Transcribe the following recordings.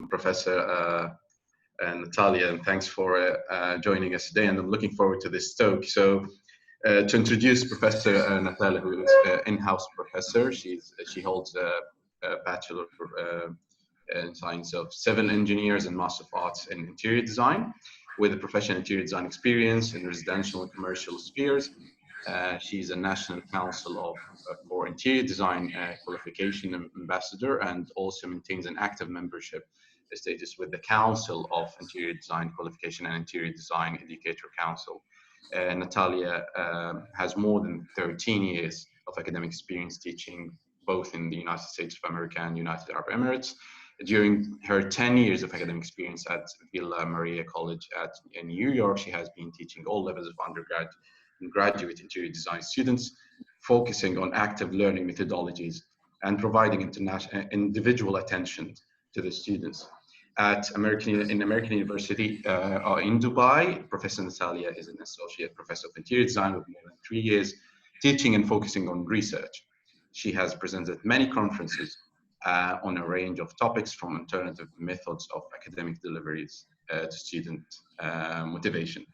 Professor Natalia, and thanks for joining us today. And I'm looking forward to this talk. So, to introduce Professor Natalia, who is an in-house professor, she holds a Bachelor in Science of Civil Engineers and Master of Arts in Interior Design, with a professional interior design experience in residential and commercial spheres. She's a National Council for Interior Design Qualification Ambassador, and also maintains an active membership status with the Council of Interior Design Qualification and Interior Design Educator Council. Natalia has more than 13 years of academic experience teaching both in the United States of America and United Arab Emirates. During her 10 years of academic experience at Villa Maria College in New York, she has been teaching all levels of undergrad and graduate interior design students, focusing on active learning methodologies and providing individual attention to the students. At American University in Dubai, Professor Natalia is an associate professor of interior design with more than 3 years teaching and focusing on research. She has presented many conferences on a range of topics, from alternative methods of academic deliveries to student motivation.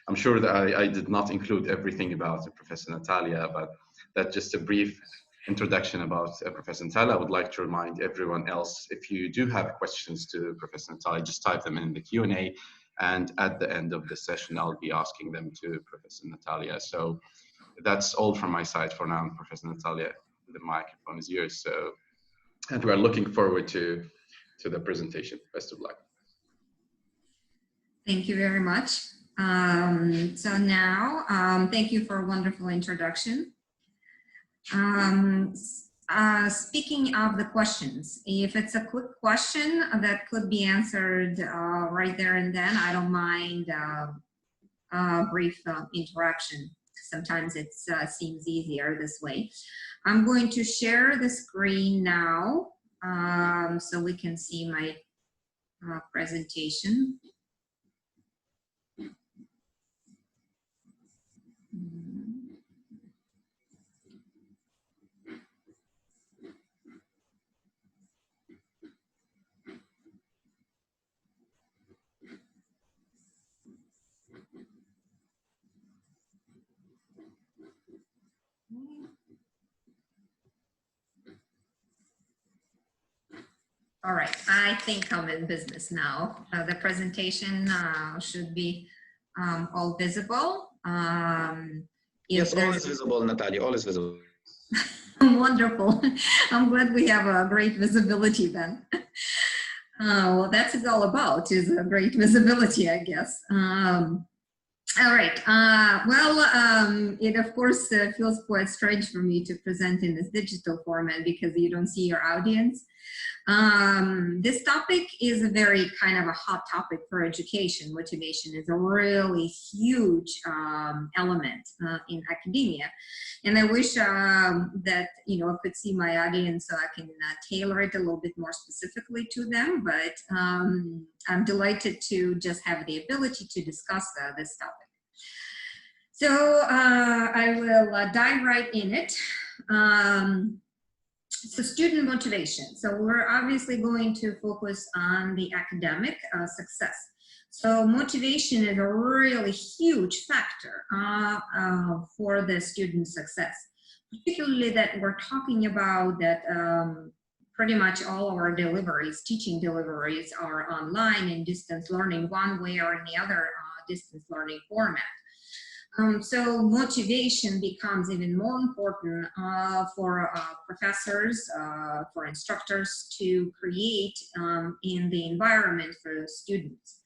I'm sure that I did not include everything about Professor Natalia, but that's just a brief introduction about Professor Natalia. I would like to remind everyone else, if you do have questions to Professor Natalia, just type them in the Q&A, and at the end of the session, I'll be asking them to Professor Natalia. So that's all from my side for now. Professor Natalia, the microphone is yours. So, and we're looking forward to the presentation. Best of luck. Thank you very much. So now, thank you for a wonderful introduction. Speaking of the questions, if it's a quick question that could be answered right there and then, I don't mind brief interaction. Sometimes it seems easier this way. I'm going to share the screen now so we can see my presentation. All right, I think I'm in business now. The presentation should be all visible. Yes, all is visible, Natalia, all is visible. Wonderful. I'm glad we have a great visibility then. Well, that's what it's all about, is a great visibility, I guess. All right. It of course feels quite strange for me to present in this digital format because you don't see your audience. This topic is a very kind of a hot topic for education. Motivation is a really huge element in academia, and I wish that I could see my audience so I can tailor it a little bit more specifically to them. But I'm delighted to just have the ability to discuss this topic. So I will dive right in it. So student motivation. So we're obviously going to focus on the academic success. So motivation is a really huge factor for the student success, particularly that we're talking about that pretty much all of our deliveries, teaching deliveries, are online and distance learning one way or the other distance learning format. So motivation becomes even more important for professors, for instructors to create in the environment for students.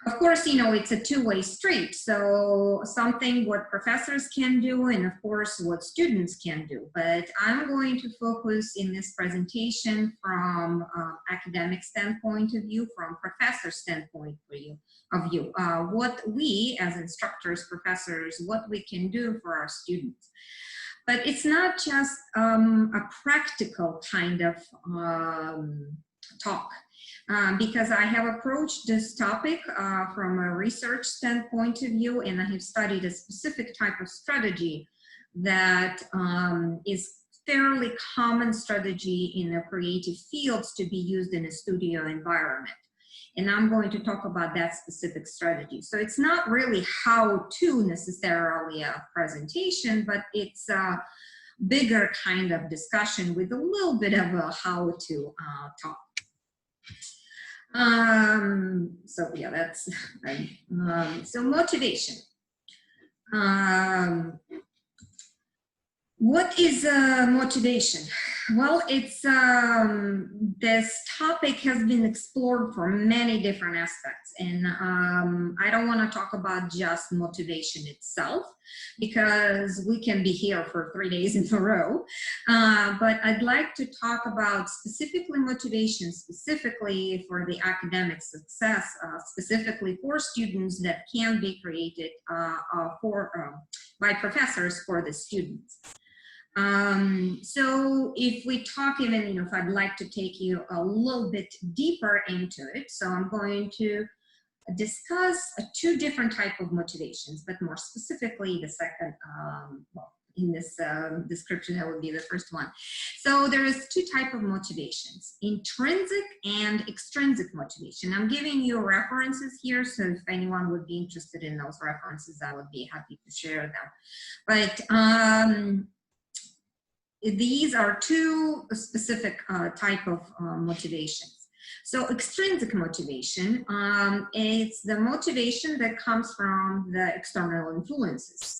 Of course, it's a two-way street. So something what professors can do and of course what students can do. But I'm going to focus in this presentation from academic standpoint of view, from professor standpoint of view, what we as instructors, professors, what we can do for our students. But it's not just a practical kind of talk. Because I have approached this topic from a research standpoint of view, and I have studied a specific type of strategy that is fairly common strategy in the creative fields to be used in a studio environment. And I'm going to talk about that specific strategy. So it's not really how to necessarily a presentation, but it's a bigger kind of discussion with a little bit of a how to talk. So yeah, that's right. So motivation. What is motivation? Well, it's this topic has been explored from many different aspects, and I don't want to talk about just motivation itself because we can be here for 3 days in a row. But I'd like to talk about specifically motivation, specifically for the academic success, specifically for students that can be created by professors for the students. So if we talk even, if I'd like to take you a little bit deeper into it, so I'm going to discuss 2 different types of motivations, but more specifically the second, well, in this description, that would be the first one. So there is 2 types of motivations, intrinsic and extrinsic motivation. I'm giving you references here, so if anyone would be interested in those references, I would be happy to share them. But these are 2 specific type of motivations. So extrinsic motivation, it's the motivation that comes from the external influences,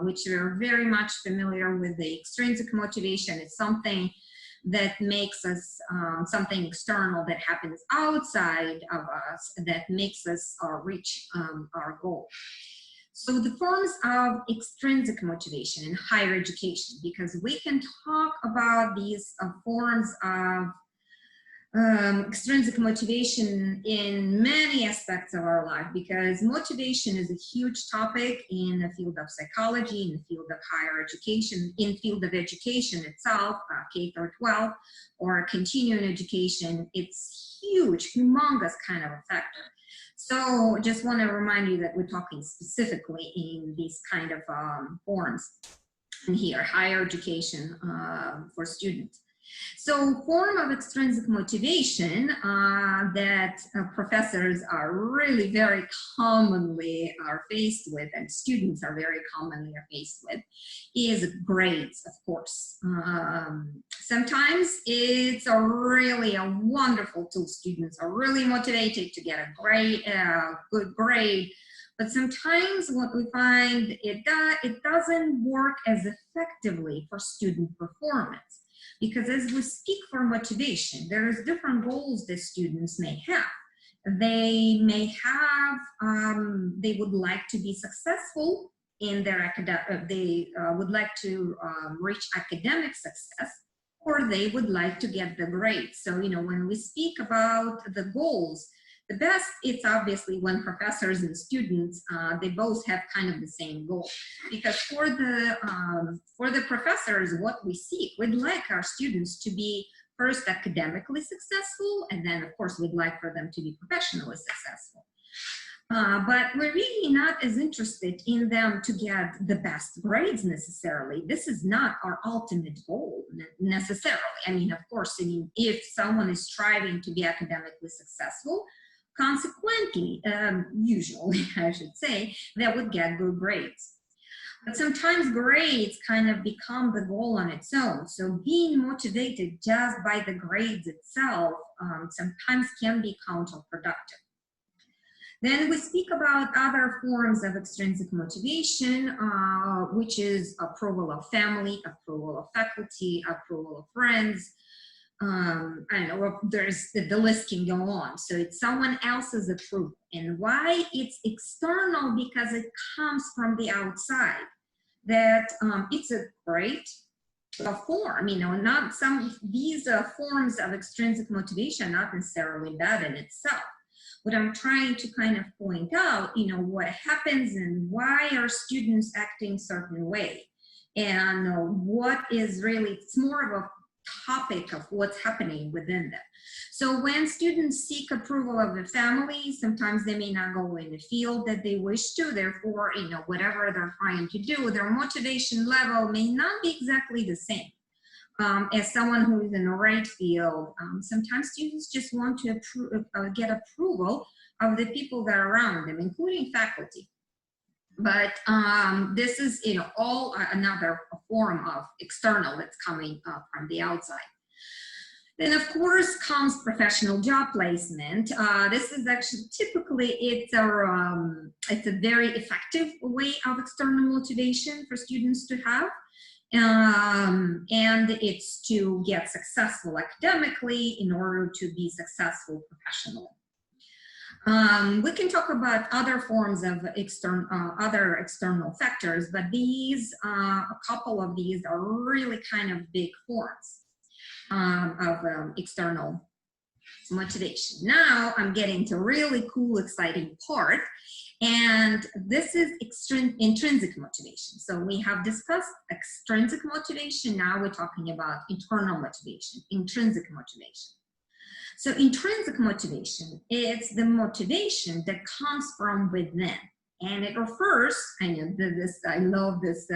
which are very much familiar with the extrinsic motivation. It's something that makes us, something external that happens outside of us that makes us reach our goal. So the forms of extrinsic motivation in higher education, because we can talk about these forms of extrinsic motivation in many aspects of our life, because motivation is a huge topic in the field of psychology, in the field of higher education, in the field of education itself, K-12, or continuing education. It's huge, humongous kind of a factor. So just want to remind you that we're talking specifically in these kind of forms in here, higher education for students. So form of extrinsic motivation that professors are really very commonly are faced with, and students are very commonly are faced with, is grades, of course. Sometimes it's a really a wonderful tool. Students are really motivated to get a great, good grade. But sometimes what we find, it doesn't work as effectively for student performance. Because as we speak for motivation, there's different goals that students may have. They may have, they would like to be successful in their academic, they would like to reach academic success, or they would like to get the grades. So, when we speak about the goals, the best, it's obviously when professors and students, they both have kind of the same goal. Because for the professors, what we seek, we'd like our students to be first academically successful, and then of course we'd like for them to be professionally successful. But we're really not as interested in them to get the best grades necessarily. This is not our ultimate goal necessarily. I mean, of course, if someone is striving to be academically successful, consequently, usually, I should say, they would get good grades. But sometimes grades kind of become the goal on its own. So being motivated just by the grades itself sometimes can be counterproductive. Then we speak about other forms of extrinsic motivation, which is approval of family, approval of faculty, approval of friends. I don't know, there's the list can go on. So it's someone else's approval. And why it's external? Because it comes from the outside. That it's a great form, not these forms of extrinsic motivation are not necessarily bad in itself. What I'm trying to kind of point out, what happens and why are students acting a certain way, and what is really, it's more of a topic of what's happening within them. So when students seek approval of the family, sometimes they may not go in the field that they wish to, therefore, whatever they're trying to do, their motivation level may not be exactly the same. as someone who is in the right field, sometimes students just want to get approval of the people that are around them, including faculty. But this is, all another form of external that's coming from the outside. Then, of course, comes professional job placement. This is actually typically it's a very effective way of external motivation for students to have, and it's to get successful academically in order to be successful professionally. We can talk about other forms of other external factors, but these, a couple of these are really kind of big forms of external motivation. Now I'm getting to really cool, exciting part, and this is intrinsic motivation. So we have discussed extrinsic motivation. Now we're talking about internal motivation, intrinsic motivation. So intrinsic motivation is the motivation that comes from within, and it refers, I love this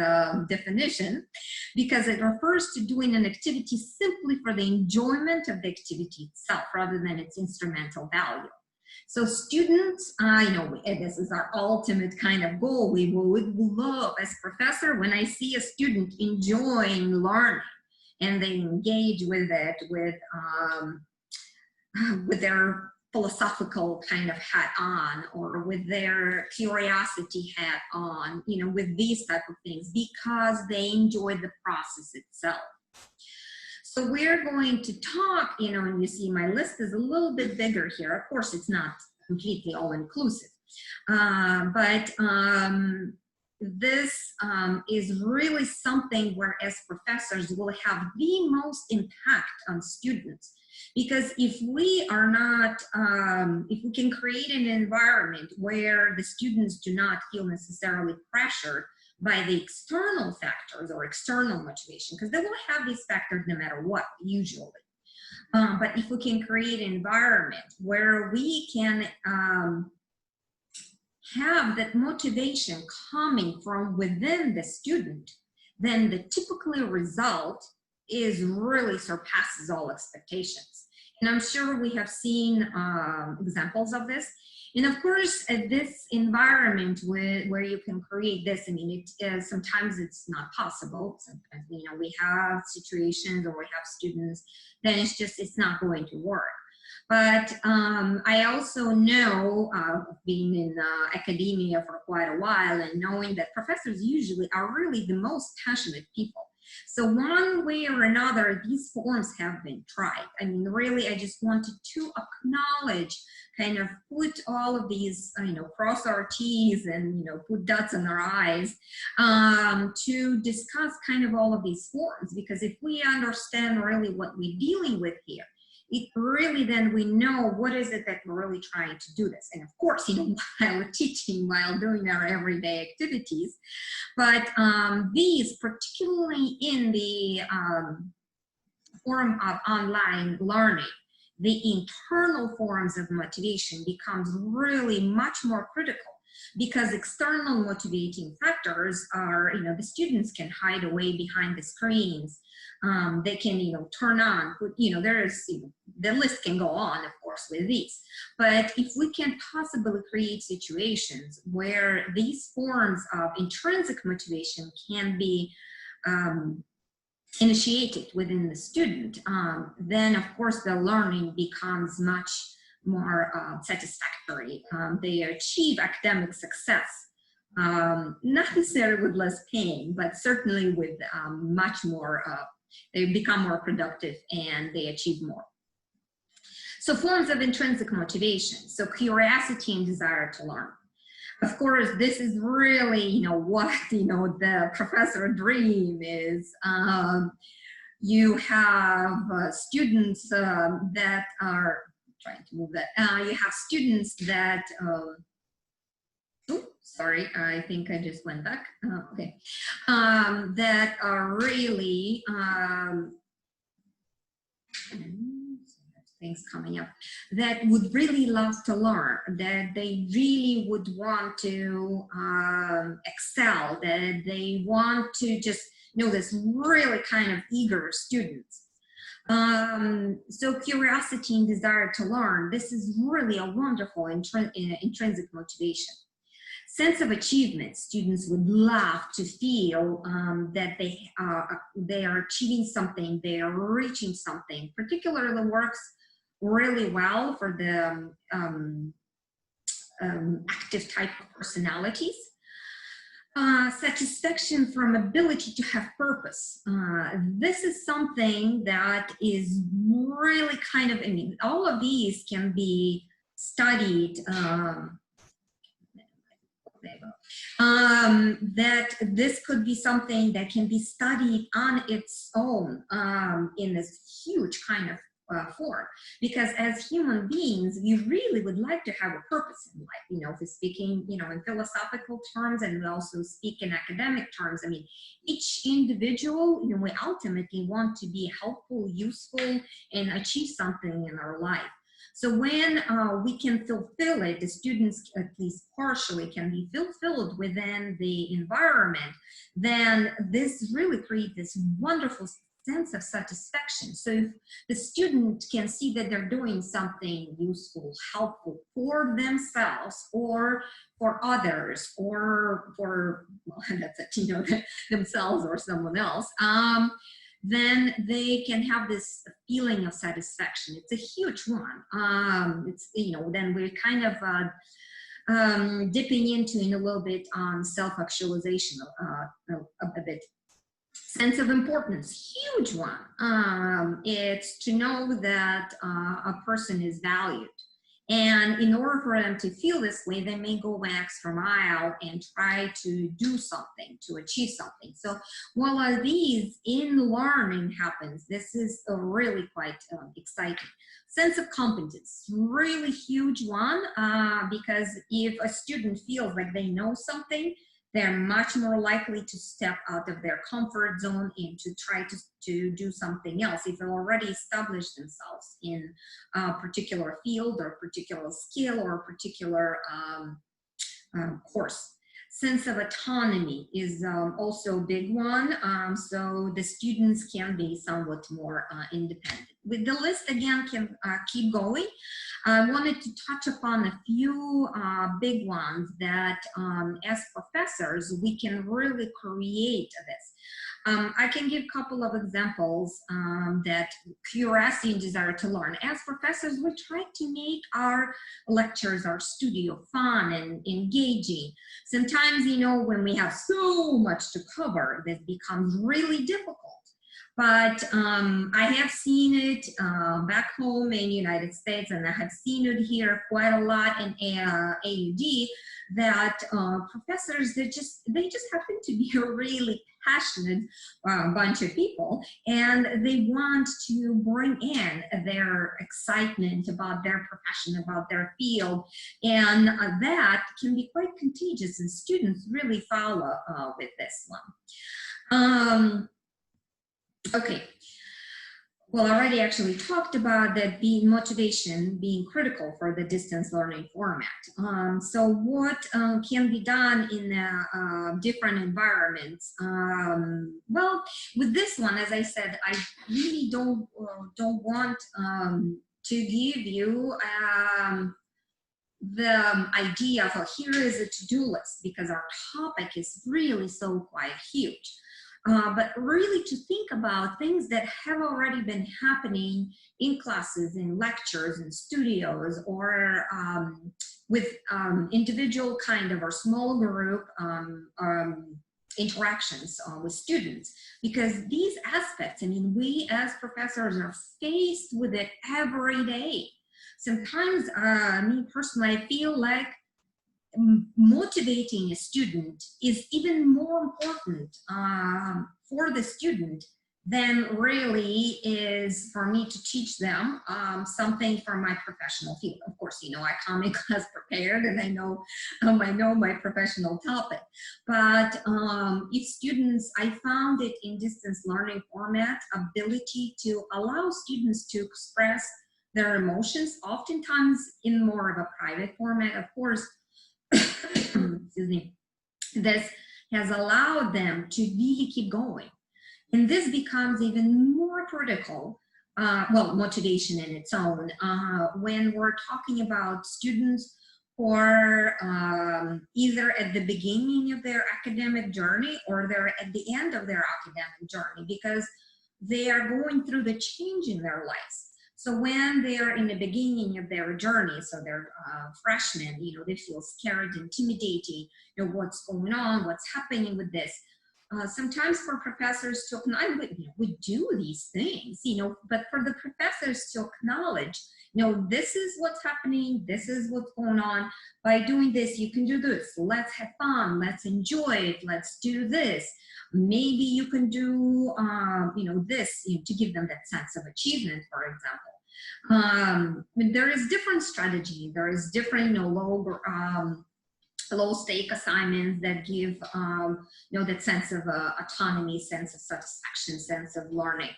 definition, because it refers to doing an activity simply for the enjoyment of the activity itself rather than its instrumental value. So students, this is our ultimate kind of goal. We would love as professor when I see a student enjoying learning and they engage with it with their philosophical kind of hat on, or with their curiosity hat on, with these type of things, because they enjoy the process itself. So we're going to talk, and you see my list is a little bit bigger here. Of course, it's not completely all-inclusive, but this is really something where as professors will have the most impact on students. Because if we are not, if we can create an environment where the students do not feel necessarily pressured by the external factors or external motivation, because they will have these factors no matter what, usually. But if we can create an environment where we can have that motivation coming from within the student, then the typical result is really surpasses all expectations. And I'm sure we have seen examples of this. And of course, this environment where you can create this, sometimes it's not possible. Sometimes, we have situations or we have students, then it's not going to work. But I also know, being in academia for quite a while and knowing that professors usually are really the most passionate people. So one way or another, these forms have been tried. Really, I just wanted to acknowledge, kind of put all of these, cross our T's and, put dots in our I's to discuss kind of all of these forms. Because if we understand really what we're dealing with here, it really then we know what is it that we're really trying to do this. And of course, while we're teaching, while doing our everyday activities, but these, particularly in the form of online learning, the internal forms of motivation becomes really much more critical, because external motivating factors are, the students can hide away behind the screens. They can, turn on, there's, the list can go on, of course, with these. But if we can possibly create situations where these forms of intrinsic motivation can be initiated within the student, then of course the learning becomes much more satisfactory. They achieve academic success, not necessarily with less pain, but certainly with much more, they become more productive and they achieve more. So forms of intrinsic motivation, so curiosity and desire to learn. Of course, this is really, what, the professor dream is. You have students that are, trying to move that, you have students that, sorry, I think I just went back, okay, that are really, things coming up, that would really love to learn, that they really would want to excel, that they want to just this really kind of eager students. So curiosity and desire to learn, this is really a wonderful intrinsic motivation. Sense of achievement, students would love to feel that they are achieving something, they are reaching something. Particularly works really well for the active type of personalities. Satisfaction from ability to have purpose. This is something that is really kind of, I mean, all of these can be studied. That this could be something that can be studied on its own in this huge kind of form, because as human beings we really would like to have a purpose in life. You know, if we're speaking, you know, in philosophical terms, and we also speak in academic terms, I mean, each individual, you know, we ultimately want to be helpful, useful, and achieve something in our life. So when we can fulfill it, the students, at least partially, can be fulfilled within the environment, then this really creates this wonderful sense of satisfaction. So if the student can see that they're doing something useful, helpful for themselves or for others, or for, well, that's it, you know, themselves or someone else, then they can have this feeling of satisfaction. It's a huge one. It's, you know, then we're kind of dipping into in a little bit on self-actualization a bit. Sense of importance, huge one. It's to know that a person is valued. And in order for them to feel this way, they may go an extra mile and try to do something, to achieve something. So while these in learning happens, this is really quite exciting. Sense of competence, really huge one, because if a student feels like they know something, they're much more likely to step out of their comfort zone and to try to do something else if they've already established themselves in a particular field or particular skill or particular course. Sense of autonomy is also a big one, so the students can be somewhat more independent. With the list again can keep going. I wanted to touch upon a few big ones that as professors we can really create this. I can give a couple of examples that curiosity and desire to learn. As professors, we try to make our lectures, our studio fun and engaging. Sometimes, you know, when we have so much to cover, this becomes really difficult. But I have seen it back home in the United States, and I have seen it here quite a lot in AUD, that professors, they just happen to be a really passionate bunch of people, and they want to bring in their excitement about their profession, about their field, and that can be quite contagious, and students really follow with this one. Okay, well, I already actually talked about that motivation being critical for the distance learning format. So what can be done in different environments? Well, with this one, as I said, I really don't want to give you the idea of here is a to-do list, because our topic is really so quite huge. But really to think about things that have already been happening in classes, in lectures, in studios, or with individual kind of or small group interactions with students. Because these aspects, I mean, we as professors are faced with it every day. Sometimes, me personally, I feel like motivating a student is even more important for the student than really is for me to teach them something from my professional field. Of course, you know, I come in class prepared and I know my professional topic. But if students, I found it in distance learning format, ability to allow students to express their emotions, oftentimes in more of a private format, of course. Excuse me. This has allowed them to really keep going. And this becomes even more critical, well, motivation in its own, when we're talking about students who are either at the beginning of their academic journey or they're at the end of their academic journey, because they are going through the change in their lives. So when they're in the beginning of their journey, so they're freshmen, you know, they feel scared, intimidating, you know, what's going on, what's happening with this. Sometimes for professors to acknowledge, you know, we do these things, you know, but for the professors to acknowledge, you know, this is what's happening, this is what's going on. By doing this, you can do this. Let's have fun. Let's enjoy it. Let's do this. Maybe you can do, you know, this, you know, to give them that sense of achievement, for example. There is different strategy. There is different, you know, low stake assignments that give, you know, that sense of autonomy, sense of satisfaction, sense of learning.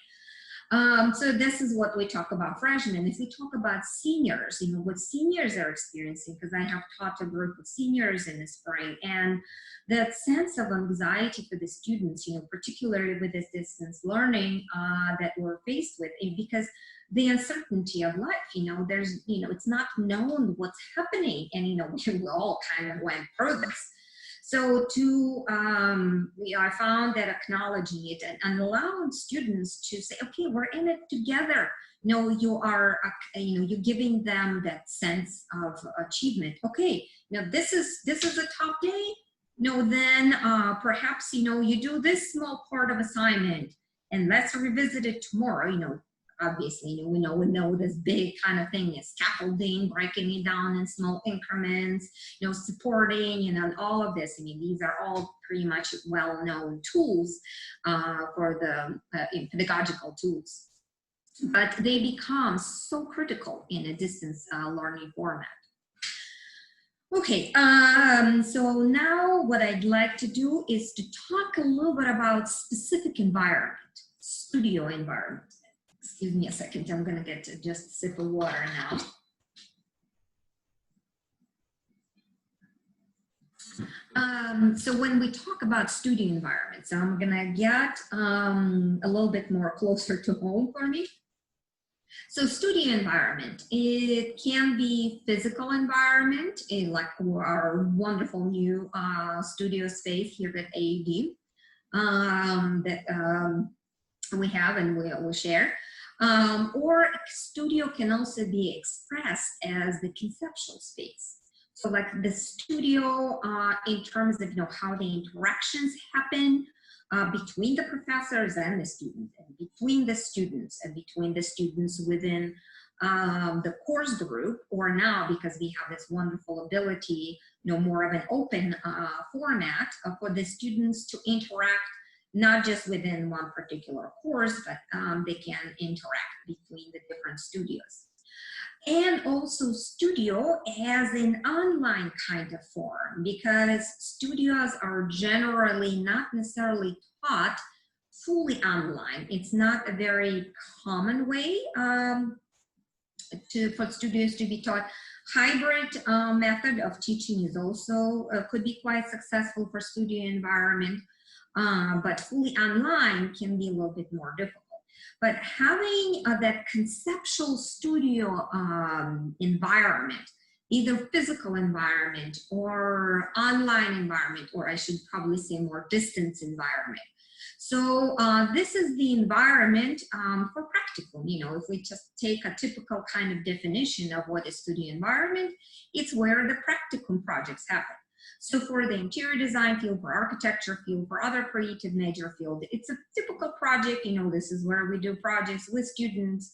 So this is what we talk about freshmen. If we talk about seniors, you know, what seniors are experiencing, because I have taught a group of seniors in the spring, and that sense of anxiety for the students, you know, particularly with this distance learning that we're faced with, because the uncertainty of life, you know, there's, you know, it's not known what's happening, and, you know, we all kind of went through this. So to, I found that acknowledging it and allowing students to say, okay, we're in it together. You know, you are, you know, you're giving them that sense of achievement. Okay, now this is a tough day. No, then perhaps, you know, you do this small part of assignment and let's revisit it tomorrow, you know. Obviously, you know, we know this big kind of thing is scaffolding, breaking it down in small increments, you know, supporting, and all of this. I mean, these are all pretty much well-known tools for the pedagogical tools, but they become so critical in a distance learning format. Okay, so now what I'd like to do is to talk a little bit about specific environment, studio environment. Excuse me a second, I'm gonna get to just a sip of water now. So when we talk about studio environments, I'm gonna get a little bit more closer to home for me. So studio environment, it can be physical environment, like our wonderful new studio space here at AUD that we have and we'll share. Or studio can also be expressed as the conceptual space. So like the studio in terms of, you know, how the interactions happen between the professors and the students, and between the students, and between the students within the course group, or now because we have this wonderful ability, you know, more of an open format for the students to interact not just within one particular course, but they can interact between the different studios. And also studio as an online kind of form, because studios are generally not necessarily taught fully online. It's not a very common way for studios to be taught. Hybrid method of teaching is also could be quite successful for studio environment. But fully online can be a little bit more difficult. But having that conceptual studio environment, either physical environment or online environment, or I should probably say more distance environment. So this is the environment for practicum. You know, if we just take a typical kind of definition of what is studio environment, it's where the practicum projects happen. So for the interior design field, for architecture field, for other creative major field, it's a typical project. You know, this is where we do projects with students.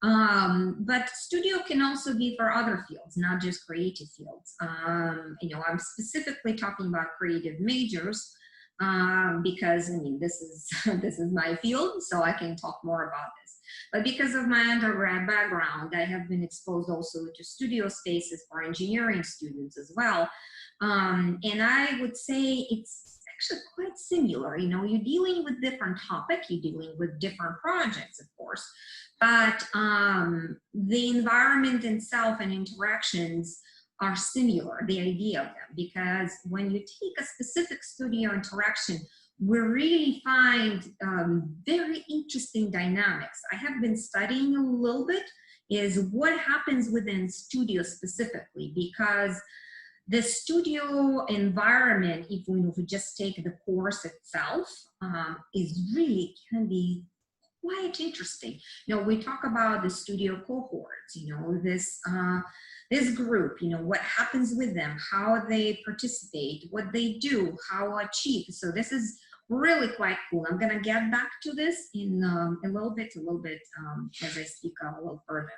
But studio can also be for other fields, not just creative fields. You know, I'm specifically talking about creative majors because, I mean, this is my field, so I can talk more about this. But because of my undergrad background, I have been exposed also to studio spaces for engineering students as well. And I would say it's actually quite similar. You know, you're dealing with different topics, you're dealing with different projects, of course, but the environment itself and interactions are similar, the idea of them, because when you take a specific studio interaction we really find very interesting dynamics. I have been studying a little bit is what happens within studio specifically, because the studio environment, if we just take the course itself, is really can be quite interesting. You know, we talk about the studio cohorts, you know, this group, you know, what happens with them, how they participate, what they do, how achieve. So this is really quite cool. I'm going to get back to this in a little bit as I speak a little further.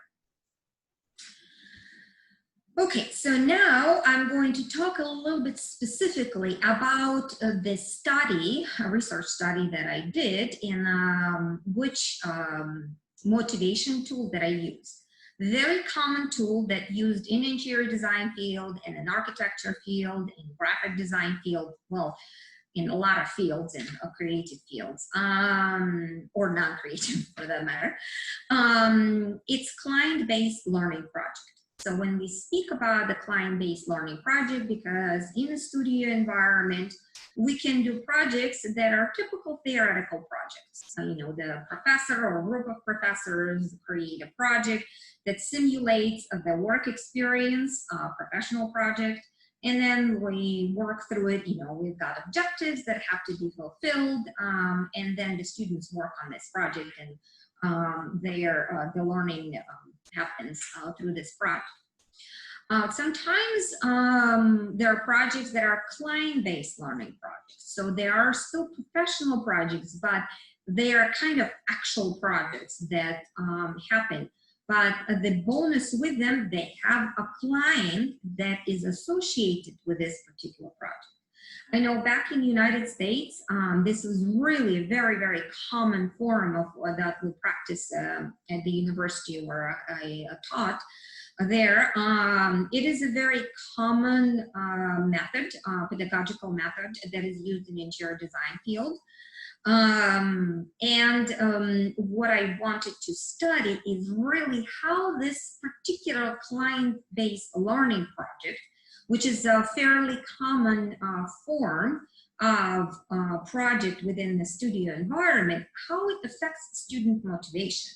Okay, so now I'm going to talk a little bit specifically about this study, a research study that I did in which motivation tool that I used. Very common tool that used in interior design field, in an architecture field, in graphic design field, well, in a lot of fields, in creative fields, or non-creative for that matter. It's client-based learning project. So when we speak about the client-based learning project, because in a studio environment, we can do projects that are typical theoretical projects. So, you know, the professor or a group of professors create a project that simulates the work experience, professional project, and then we work through it. You know, we've got objectives that have to be fulfilled, and then the students work on this project, and the learning happens through this project. Sometimes there are projects that are client-based learning projects. So there are still professional projects, but they are kind of actual projects that happen. But the bonus with them, they have a client that is associated with this particular project. I know back in the United States, this is really a very, very common form of that we practice at the university where I taught there. It is a very common method, pedagogical method that is used in the interior design field. What I wanted to study is really how this particular client-based learning project, which is a fairly common form of project within the studio environment, how it affects student motivation.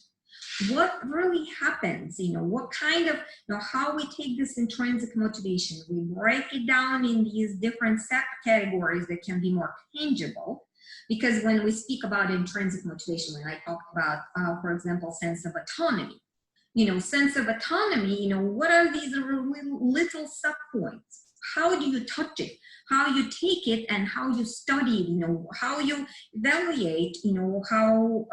What really happens, you know, what kind of, you know, how we take this intrinsic motivation, we break it down in these different categories that can be more tangible. Because when we speak about intrinsic motivation, when I talk about, for example, sense of autonomy, you know, sense of autonomy, you know, what are these little sub-points? How do you touch it? How you take it and how you study it, you know, how you evaluate, you know, how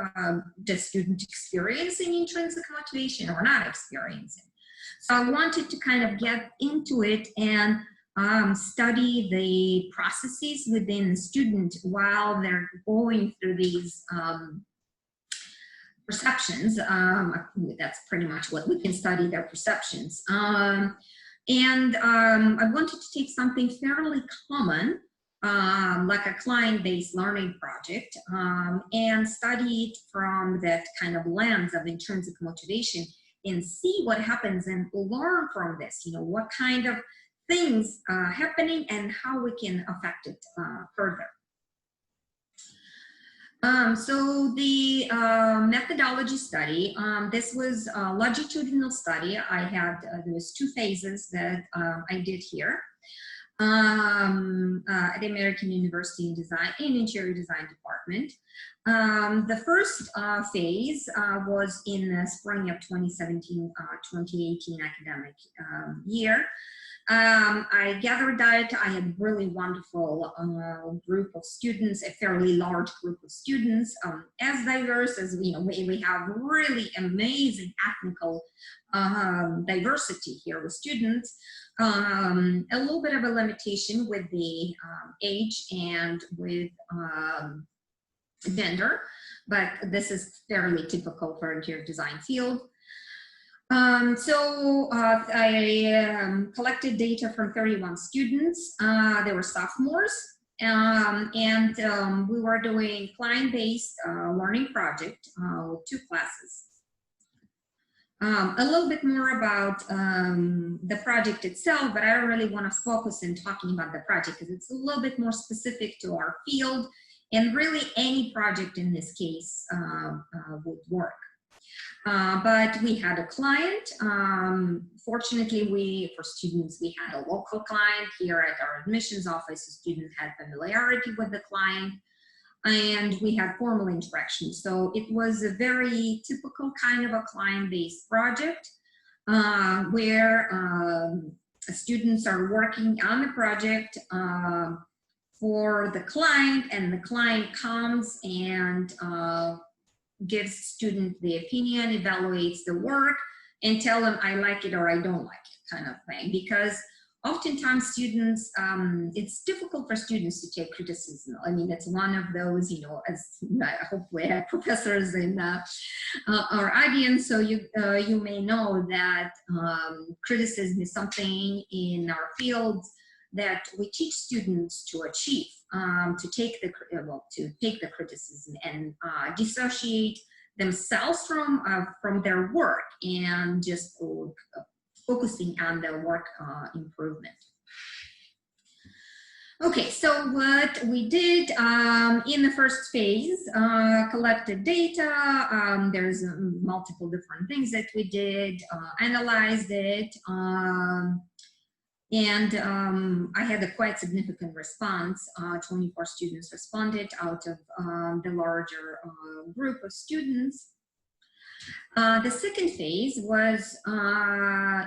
the student experiencing intrinsic motivation or not experiencing. So I wanted to kind of get into it and study the processes within the student while they're going through these perceptions. That's pretty much what we can study, their perceptions. I wanted to take something fairly common, like a client-based learning project, and study it from that kind of lens of intrinsic motivation and see what happens and learn from this, you know, what kind of things happening and how we can affect it further. So the methodology study, this was a longitudinal study. I had, there was 2 phases that I did here at the American University in Interior Design Department. The first phase was in the spring of 2017-2018 academic year. I gathered that I had a really wonderful group of students, a fairly large group of students, as diverse as, you know, we have really amazing ethnical diversity here with students. A little bit of a limitation with the age and with gender, but this is fairly typical for interior design field. I collected data from 31 students. They were sophomores, and we were doing client-based learning project with 2 classes. A little bit more about the project itself, but I don't really want to focus in talking about the project because it's a little bit more specific to our field And really any project in this case would work. But we had a client. Fortunately, for students, we had a local client here at our admissions office. The student had familiarity with the client, and we had formal interaction. So it was a very typical kind of a client-based project where students are working on the project for the client, and the client comes and gives student the opinion, evaluates the work, and tell them I like it or I don't like it, kind of thing. Because oftentimes students, it's difficult for students to take criticism. I mean, it's one of those, you know, as hopefully I have professors in our audience, so you may know that criticism is something in our field that we teach students to achieve, to take the criticism and dissociate themselves from their work and just focusing on their work improvement. Okay, so what we did in the first phase, collected data. There's multiple different things that we did, analyzed it. And I had a quite significant response. 24 students responded out of the larger group of students. The second phase was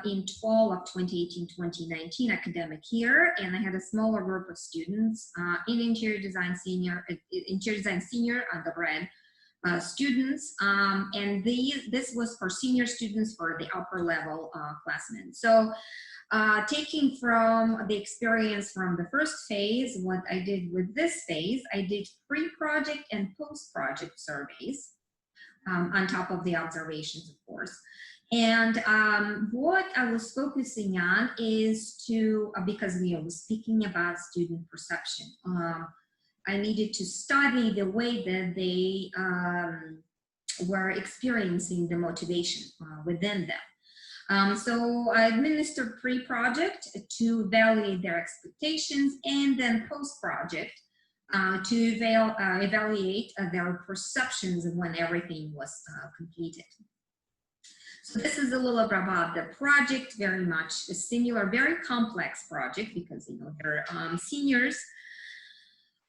in fall of 2018-2019 academic year, and I had a smaller group of students in interior design senior undergrad students, and this was for senior students for the upper level classmen. So taking from the experience from the first phase, what I did with this phase, I did pre-project and post-project surveys on top of the observations, of course. And what I was focusing on is to, because we were speaking about student perception, I needed to study the way that they were experiencing the motivation within them. So I administered pre-project to evaluate their expectations, and then post-project to evaluate their perceptions when everything was completed. So this is a little bit about the project, very much a similar, very complex project because, you know, they're seniors.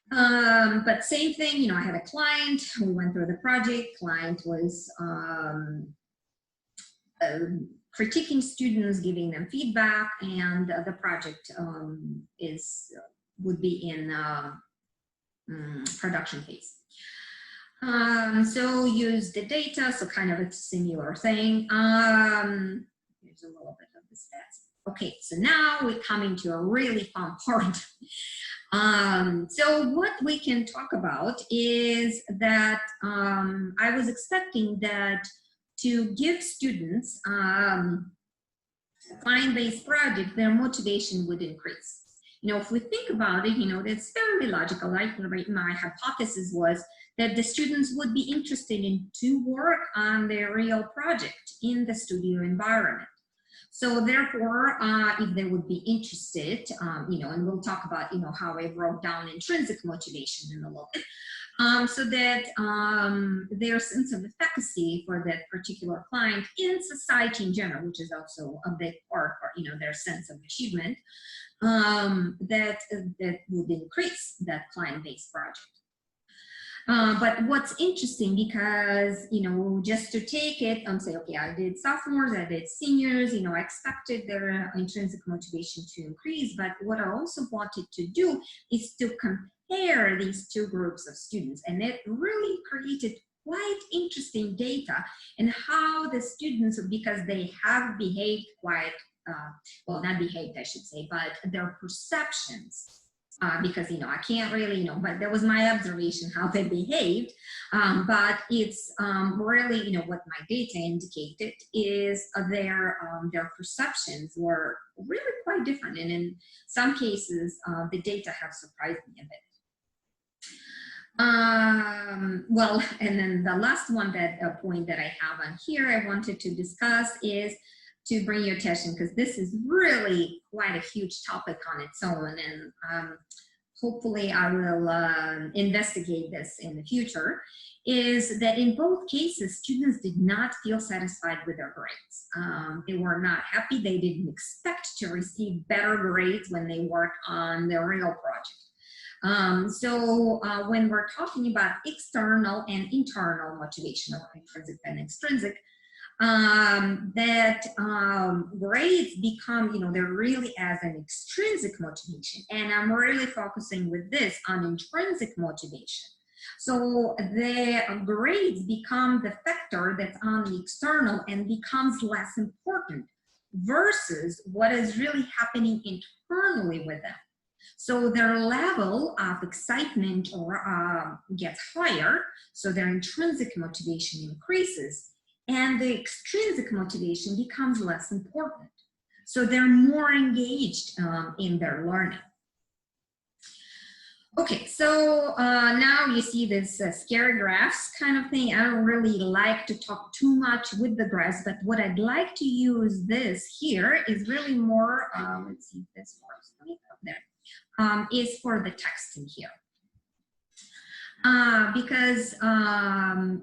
But same thing, you know, I had a client, we went through the project, client was critiquing students, giving them feedback, and the project would be in production phase. So use the data, so kind of a similar thing. Here's a little bit of the stats. Okay, so now we're coming to a really fun part. So what we can talk about is that I was expecting that to give students a client-based project, their motivation would increase. You know, if we think about it, you know, that's very logical. Right? My hypothesis was that the students would be interested in to work on their real project in the studio environment. So therefore, if they would be interested, you know, and we'll talk about, you know, how I wrote down intrinsic motivation in a little bit, so that their sense of efficacy for that particular client in society in general, which is also a big part, you know, their sense of achievement, that would increase that client-based project. But what's interesting, because, you know, just to take it and say, okay, I did sophomores, I did seniors, you know, I expected their intrinsic motivation to increase, but what I also wanted to do is to compare these two groups of students, and it really created quite interesting data and how the students, because they have behaved quite, well, not behaved, I should say, but their perceptions, because, you know, I can't really, you know, but that was my observation how they behaved. But it's really, you know, what my data indicated is their perceptions were really quite different. And in some cases, the data have surprised me a bit. Well, and then the last one point that I have on here I wanted to discuss is to bring your attention, because this is really quite a huge topic on its own, and hopefully I will investigate this in the future, is that in both cases, students did not feel satisfied with their grades. They were not happy. They didn't expect to receive better grades when they worked on their real project. So when we're talking about external and internal motivation, or intrinsic and extrinsic, grades become, they're really as an extrinsic motivation. And I'm really focusing with this on intrinsic motivation. So the grades become the factor that's on the external and becomes less important versus what is really happening internally with them. So their level of excitement gets higher, so their intrinsic motivation increases, and the extrinsic motivation becomes less important. So they're more engaged in their learning. Okay, so now you see this scary graphs kind of thing. I don't really like to talk too much with the graphs, but what I'd like to use this here is really more, let's see if this works. Up there. Is for the texting here. Because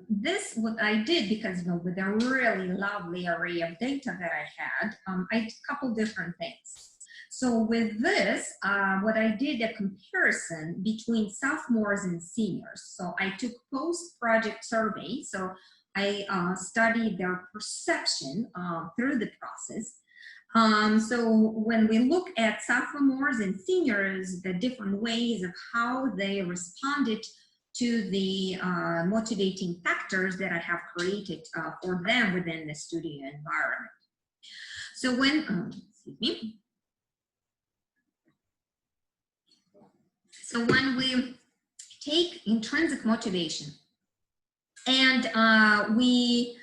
this, what I did, because with a really lovely array of data that I had, I did a couple different things. So with this, what I did a comparison between sophomores and seniors. So I took post-project survey. So I studied their perception through the process. So when we look at sophomores and seniors, the different ways of how they responded to the motivating factors that I have created for them within the studio environment. So when, excuse me. So when we take intrinsic motivation and we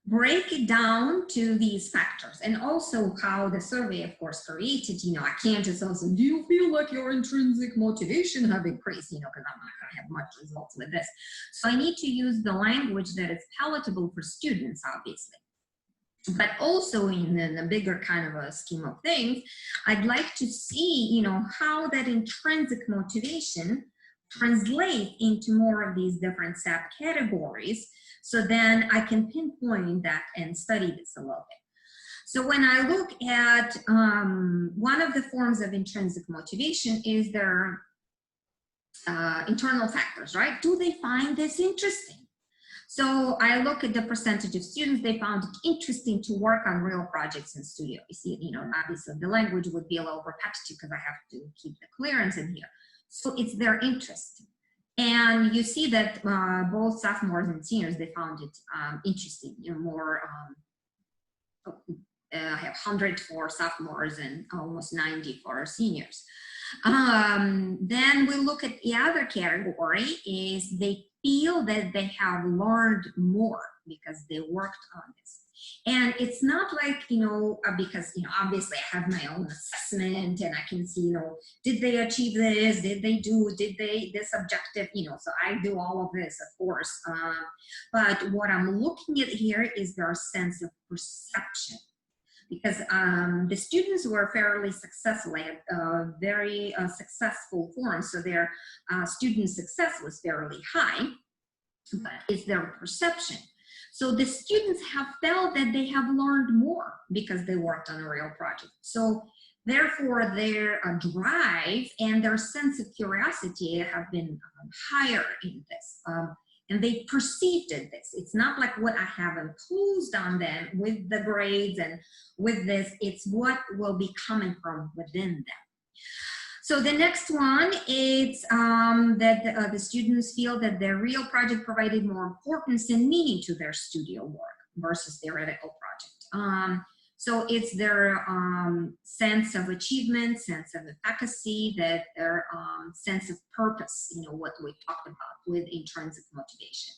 break it down to these factors, and also how the survey, of course, created, I can't just also, do you feel like your intrinsic motivation have increased, because I'm not going to have much results with this. So I need to use the language that is palatable for students, obviously. But also in the bigger kind of a scheme of things, I'd like to see, how that intrinsic motivation translates into more of these different subcategories. So then I can pinpoint that and study this a little bit. So when I look at one of the forms of intrinsic motivation is their internal factors, right? Do they find this interesting? So I look at the percentage of students, they found it interesting to work on real projects in studio. You see, obviously the language would be a little repetitive because I have to keep the clearance in here. So it's their interest. And you see that both sophomores and seniors, they found it interesting, more, I have 100 for sophomores and almost 90 for seniors. Then we look at the other category is they feel that they have learned more because they worked on this. And it's not like, because, obviously I have my own assessment and I can see, did they achieve this? Did they this objective? So I do all of this, of course. But what I'm looking at here is their sense of perception. Because the students were fairly successful. They had very successful forms, so their student success was fairly high, but it's their perception. So the students have felt that they have learned more because they worked on a real project. So therefore, their drive and their sense of curiosity have been higher in this. And they perceived this. It's not like what I have imposed on them with the grades and with this, it's what will be coming from within them. So the next one is that the students feel that their real project provided more importance and meaning to their studio work versus theoretical project. So it's their sense of achievement, sense of efficacy, that their sense of purpose, what we talked about with intrinsic motivation.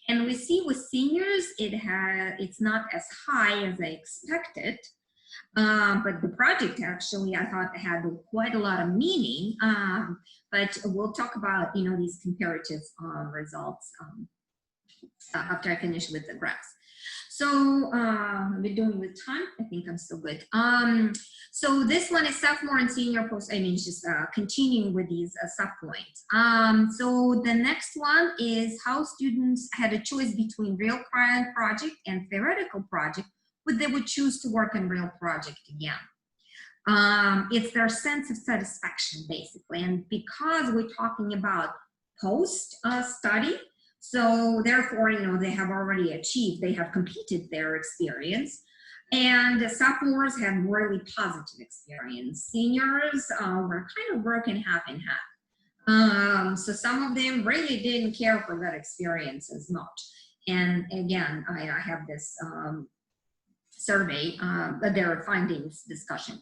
And we see with seniors, it's not as high as I expected, but the project actually, I thought had quite a lot of meaning, but we'll talk about, these comparative results after I finish with the graphs. So we're doing with time. I think I'm still good. So this one is sophomore and senior post. I mean, just continuing with these sub-points. So the next one is how students had a choice between real project and theoretical project, but they would choose to work on real project again. It's their sense of satisfaction, basically. And because we're talking about post-study, so therefore, you know, they have already achieved, they have completed their experience. And the sophomores have really positive experience. Seniors were kind of broken half and half. So some of them really didn't care for that experience as much. And again, I have this survey, their findings discussion.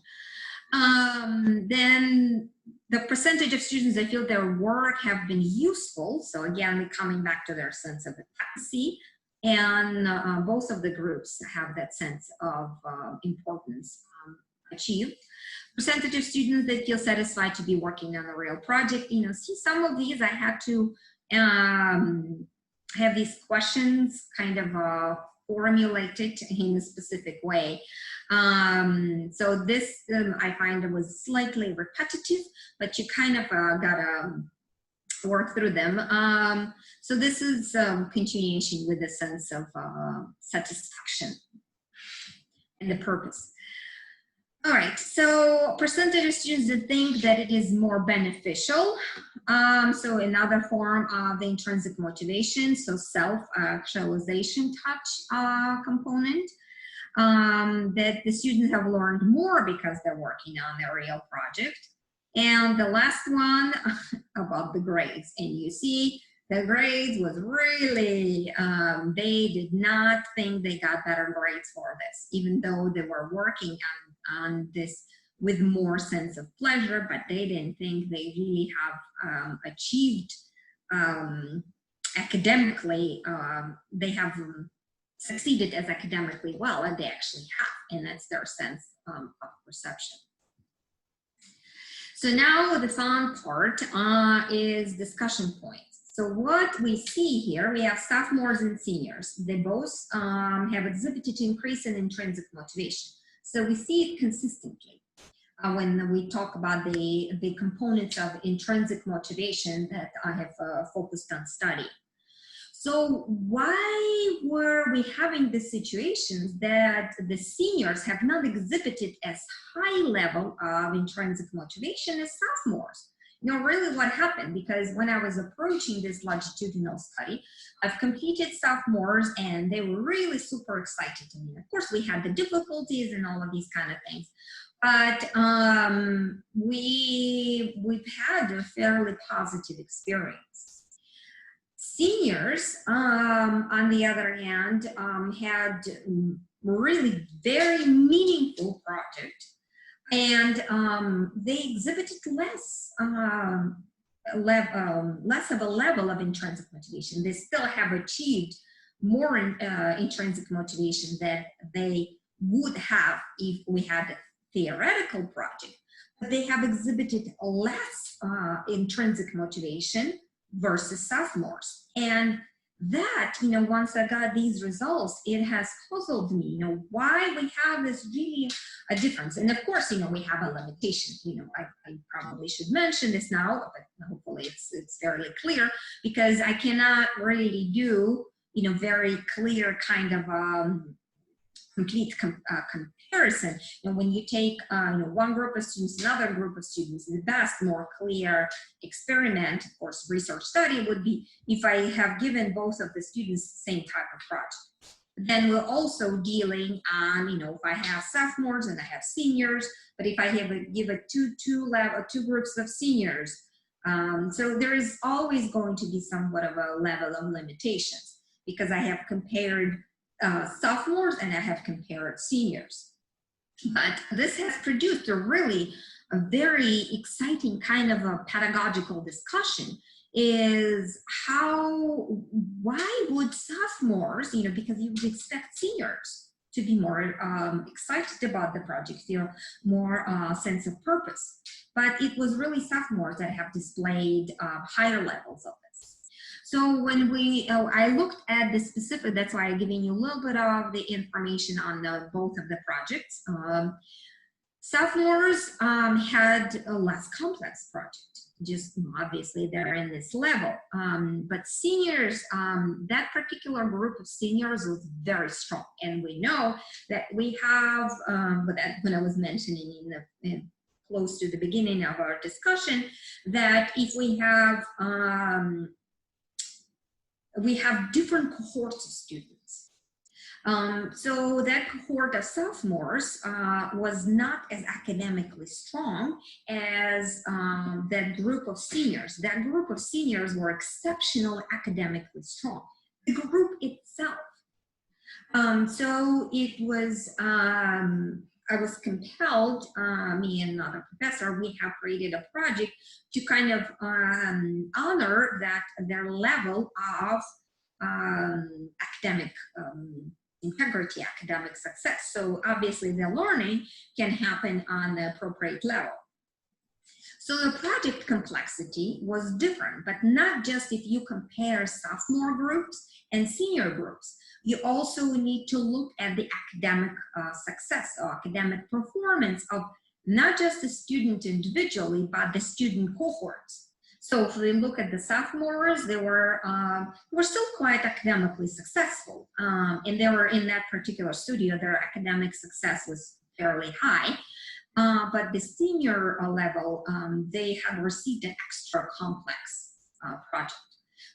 Then the percentage of students that feel their work have been useful. So again, we're coming back to their sense of efficacy, and both of the groups have that sense of importance achieved. Percentage of students that feel satisfied to be working on a real project. You know, see, some of these I had to have these questions kind of formulated in a specific way. So this I find it was slightly repetitive, but you kind of gotta work through them. So this is continuation with a sense of satisfaction and the purpose. All right, so percentage of students that think that it is more beneficial. So another form of the intrinsic motivation, so self-actualization touch component, that the students have learned more because they're working on their real project. And the last one about the grades, and you see the grades was really, they did not think they got better grades for this, even though they were working on this with more sense of pleasure, but they didn't think they really have achieved academically, they have succeeded as academically well, and they actually have, and that's their sense of perception. So now the fun part is discussion points. So what we see here, we have sophomores and seniors. They both have exhibited increase in intrinsic motivation. So we see it consistently when we talk about the components of intrinsic motivation that I have focused on studying. So why were we having the situations that the seniors have not exhibited as high level of intrinsic motivation as sophomores? You know, really what happened, because when I was approaching this longitudinal study, I've completed sophomores and they were really super excited to me. Of course, we had the difficulties and all of these kind of things, but we've had a fairly positive experience. Seniors, on the other hand, had really very meaningful project, and they exhibited less of a level of intrinsic motivation. They still have achieved more intrinsic motivation that they would have if we had a theoretical project, but they have exhibited less intrinsic motivation versus sophomores. And that, you know, once I got these results, it has puzzled me, you know, why we have this really a difference. And of course, you know, we have a limitation. You know, I probably should mention this now, but hopefully it's fairly clear, because I cannot really do, you know, very clear kind of complete comparison. You know, when you take you know, one group of students, another group of students, the best, more clear experiment, of course, research study would be if I have given both of the students the same type of project. Then we're also dealing on, you know, if I have sophomores and I have seniors, but if I give a two groups of seniors, so there is always going to be somewhat of a level of limitations, because I have compared sophomores and I have compared seniors. But this has produced a very exciting kind of a pedagogical discussion, is why would sophomores, you know, because you would expect seniors to be more excited about the project, feel more sense of purpose. But it was really sophomores that have displayed higher levels of this. So when I looked at the specific, that's why I'm giving you a little bit of the information on both of the projects. Sophomores had a less complex project. Just obviously they're in this level, but seniors, that particular group of seniors was very strong, and we know that we have, when I was mentioning close to the beginning of our discussion, that if we have different cohorts of students. So that cohort of sophomores was not as academically strong as that group of seniors. That group of seniors were exceptionally academically strong. The group itself. So it was, I was compelled, me and another professor, we have created a project to kind of honor that their level of academic integrity, academic success. So obviously the learning can happen on the appropriate level. So the project complexity was different, but not just if you compare sophomore groups and senior groups. You also need to look at the academic success or academic performance of not just the student individually, but the student cohorts. So if we look at the sophomores, they were still quite academically successful. And they were in that particular studio, their academic success was fairly high. But the senior level, they had received an extra complex project.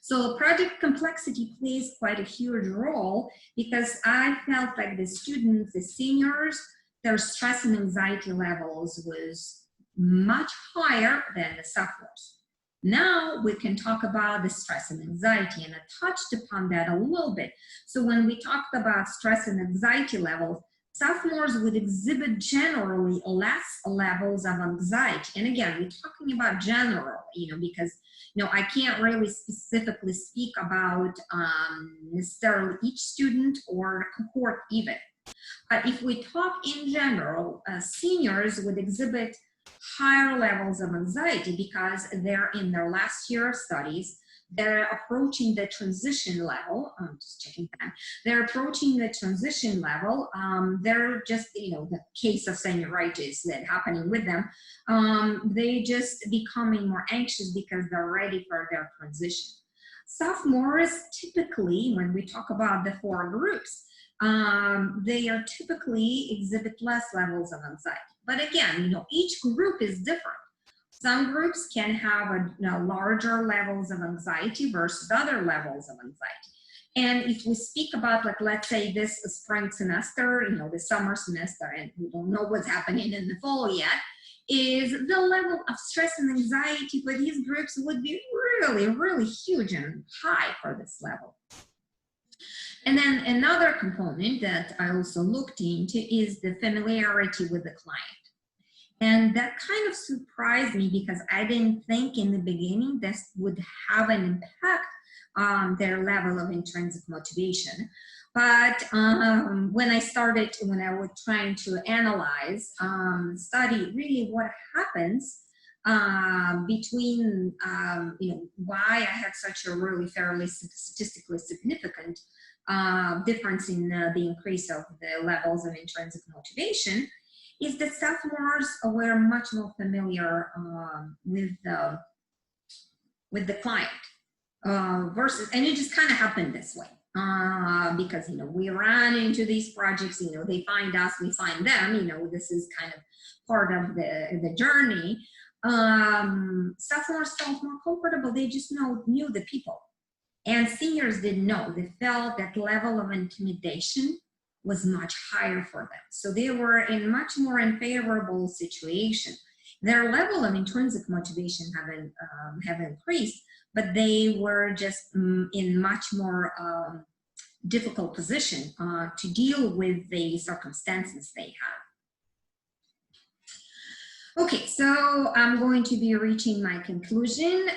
So project complexity plays quite a huge role, because I felt like the students, the seniors, their stress and anxiety levels was much higher than the sophomores. Now we can talk about the stress and anxiety, and I touched upon that a little bit. So when we talked about stress and anxiety levels, sophomores would exhibit generally less levels of anxiety. And again, we're talking about general, because I can't really specifically speak about necessarily each student or cohort even. But if we talk in general, seniors would exhibit higher levels of anxiety because they're in their last year of studies. They're approaching the transition level. I'm just checking that. They're approaching the transition level. They're just, the case of senioritis that happening with them. They just becoming more anxious because they're ready for their transition. Sophomores typically, when we talk about the four groups, they are typically exhibit less levels of anxiety. But again, each group is different. Some groups can have larger levels of anxiety versus other levels of anxiety. And if we speak about, let's say this spring semester, the summer semester, and we don't know what's happening in the fall yet, is the level of stress and anxiety for these groups would be really, really huge and high for this level. And then another component that I also looked into is the familiarity with the client. And that kind of surprised me because I didn't think in the beginning this would have an impact on their level of intrinsic motivation. But when I was trying to analyze, study really what happens between, why I had such a really fairly statistically significant difference in the increase of the levels of intrinsic motivation, is that sophomores were much more familiar with the client versus, and it just kind of happened this way because we ran into these projects. They find us, we find them. This is kind of part of the journey. Sophomores felt more comfortable. They just knew the people, and seniors didn't know. They felt that level of intimidation was much higher for them. So they were in much more unfavorable situation. Their level of intrinsic motivation have increased, but they were just in much more difficult position to deal with the circumstances they have. Okay, so I'm going to be reaching my conclusion.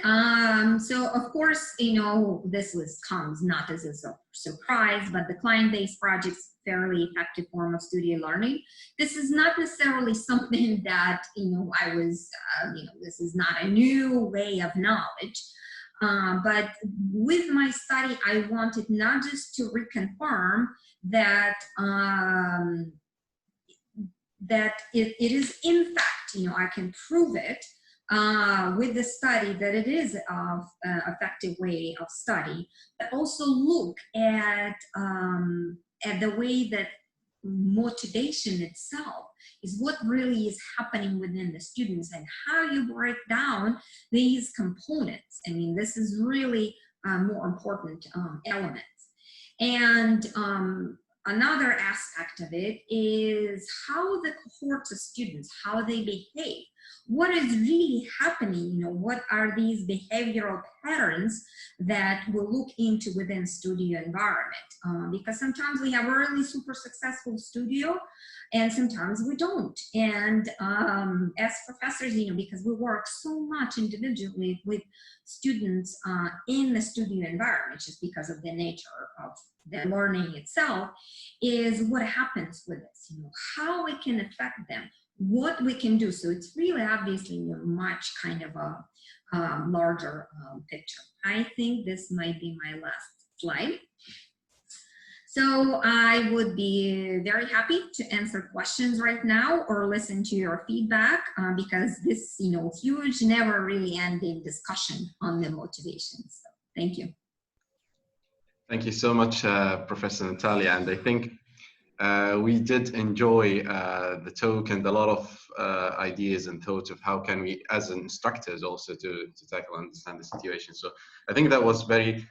So of course, this comes not as a surprise, but the client-based projects, fairly effective form of studio learning. This is not necessarily something that, I was, this is not a new way of knowledge. But with my study, I wanted not just to reconfirm that that it is in fact, I can prove it with the study that it is an effective way of study, but also look at the way that motivation itself is what really is happening within the students and how you break down these components. I mean, this is really more important elements. And another aspect of it is how the cohorts of students, how they behave. What is really happening? What are these behavioral patterns that we'll look into within studio environment? Because sometimes we have a really super successful studio and sometimes we don't. And as professors, because we work so much individually with students in the studio environment, just because of the nature of the learning itself, is what happens with this, how it can affect them, what we can do. So it's really obviously much kind of a larger picture. I think this might be my last slide. So I would be very happy to answer questions right now or listen to your feedback because this, huge, never really ending discussion on the motivation. So thank you. Thank you so much, Professor Natalia. And I think we did enjoy the talk and a lot of ideas and thoughts of how can we, as instructors, also to tackle and understand the situation. So I think that was very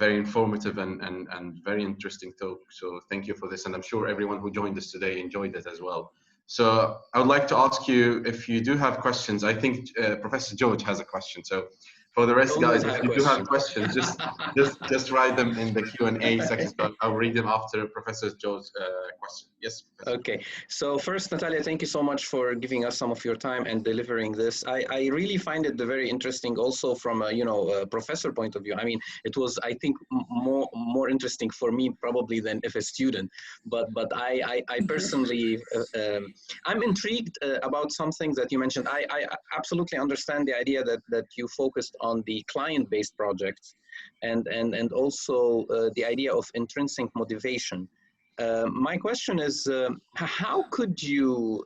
informative and very interesting talk. So thank you for this. And I'm sure everyone who joined us today enjoyed it as well. So I would like to ask you if you do have questions. I think Professor George has a question. So for the rest, guys, if you do have questions, just write them in the Q&A section. So I'll read them after Professor George's question. Yes, Professor. Okay. So first, Natalia, thank you so much for giving us some of your time and delivering this. I really find it very interesting, also from a a professor point of view. I mean, it was, I think, more interesting for me probably than if a student. But I personally, I'm intrigued about something that you mentioned. I absolutely understand the idea that you focused on the client-based projects and also the idea of intrinsic motivation. My question is, how could you